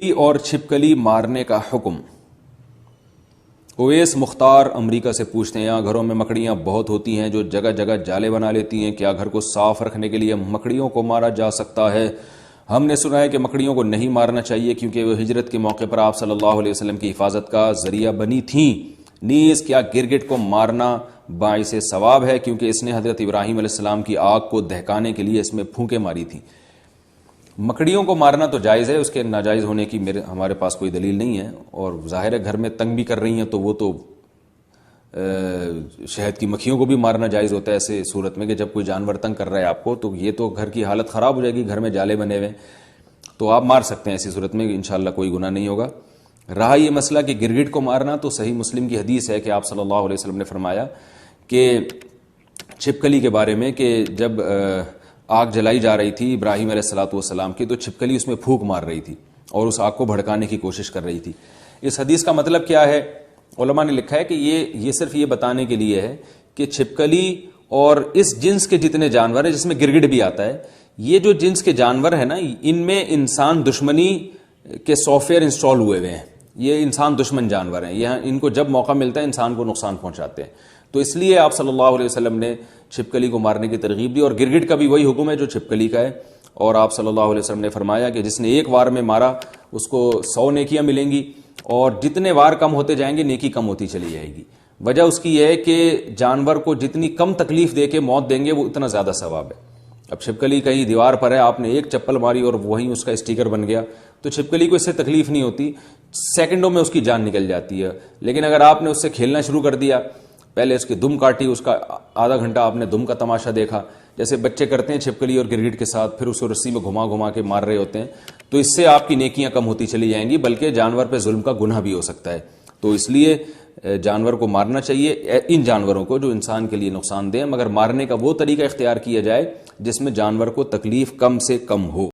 اور چھپکلی مارنے کا حکم۔ اویس مختار امریکہ سے پوچھتے ہیں، یہاں گھروں میں مکڑیاں بہت ہوتی ہیں جو جگہ جگہ جالے بنا لیتی ہیں، کیا گھر کو صاف رکھنے کے لیے مکڑیوں کو مارا جا سکتا ہے؟ ہم نے سنا ہے کہ مکڑیوں کو نہیں مارنا چاہیے کیونکہ وہ ہجرت کے موقع پر آپ صلی اللہ علیہ وسلم کی حفاظت کا ذریعہ بنی تھیں۔ نیز کیا گرگٹ کو مارنا باعث ثواب ہے کیونکہ اس نے حضرت ابراہیم علیہ السلام کی آگ کو دہکانے کے لیے اس میں پھونکیں ماری تھیں؟ مکڑیوں کو مارنا تو جائز ہے، اس کے ناجائز ہونے کی ہمارے پاس کوئی دلیل نہیں ہے، اور ظاہر ہے گھر میں تنگ بھی کر رہی ہیں تو وہ تو شہد کی مکھیوں کو بھی مارنا جائز ہوتا ہے ایسے صورت میں کہ جب کوئی جانور تنگ کر رہا ہے آپ کو تو یہ تو گھر کی حالت خراب ہو جائے گی، گھر میں جالے بنے ہوئے تو آپ مار سکتے ہیں، ایسی صورت میں انشاءاللہ کوئی گناہ نہیں ہوگا۔ رہا یہ مسئلہ کہ گرگٹ کو مارنا، تو صحیح مسلم کی حدیث ہے کہ آپ صلی اللہ علیہ وسلم نے فرمایا کہ چھپکلی کے بارے میں کہ جب آگ جلائی جا رہی تھی ابراہیم علیہ الصلوۃ والسلام کی، تو چھپکلی اس میں پھونک مار رہی تھی اور اس آگ کو بھڑکانے کی کوشش کر رہی تھی۔ اس حدیث کا مطلب کیا ہے؟ علماء نے لکھا ہے کہ یہ صرف یہ بتانے کے لیے ہے کہ چھپکلی اور اس جنس کے جتنے جانور ہیں، جس میں گرگٹ بھی آتا ہے، یہ جو جنس کے جانور ہیں نا، ان میں انسان دشمنی کے سافٹ ویئر انسٹال ہوئے ہوئے ہیں، یہ انسان دشمن جانور ہیں، یہ ان کو جب موقع ملتا ہے انسان کو نقصان پہنچاتے ہیں، تو اس لیے آپ صلی اللہ علیہ وسلم نے چھپکلی کو مارنے کی ترغیب دی، اور گرگٹ کا بھی وہی حکم ہے جو چھپکلی کا ہے، اور آپ صلی اللہ علیہ وسلم نے فرمایا کہ جس نے ایک وار میں مارا اس کو 100 نیکیاں ملیں گی، اور جتنے وار کم ہوتے جائیں گے نیکی کم ہوتی چلی جائے گی۔ وجہ اس کی یہ ہے کہ جانور کو جتنی کم تکلیف دے کے موت دیں گے وہ اتنا زیادہ ثواب ہے۔ اب چھپکلی کہیں دیوار پر ہے، آپ نے ایک چپل ماری اور وہیں اس کا اسٹیکر بن گیا، تو چھپکلی کو اس سے تکلیف نہیں ہوتی، سیکنڈوں میں اس کی جان نکل جاتی ہے۔ لیکن اگر آپ نے اس سے کھیلنا شروع کر دیا، پہلے اس کی دم کاٹی، اس کا آدھا گھنٹہ آپ نے دم کا تماشا دیکھا، جیسے بچے کرتے ہیں چھپکلی اور گرگٹ کے ساتھ، پھر اس کو رسی میں گھما گھما کے مار رہے ہوتے ہیں، تو اس سے آپ کی نیکیاں کم ہوتی چلی جائیں گی، بلکہ جانور پہ ظلم کا گناہ بھی ہو سکتا ہے۔ تو اس لیے جانور کو مارنا چاہیے، ان جانوروں کو جو انسان کے لیے نقصان دہ، مگر مارنے کا وہ طریقہ اختیار کیا جائے جس میں جانور کو تکلیف کم سے کم ہو۔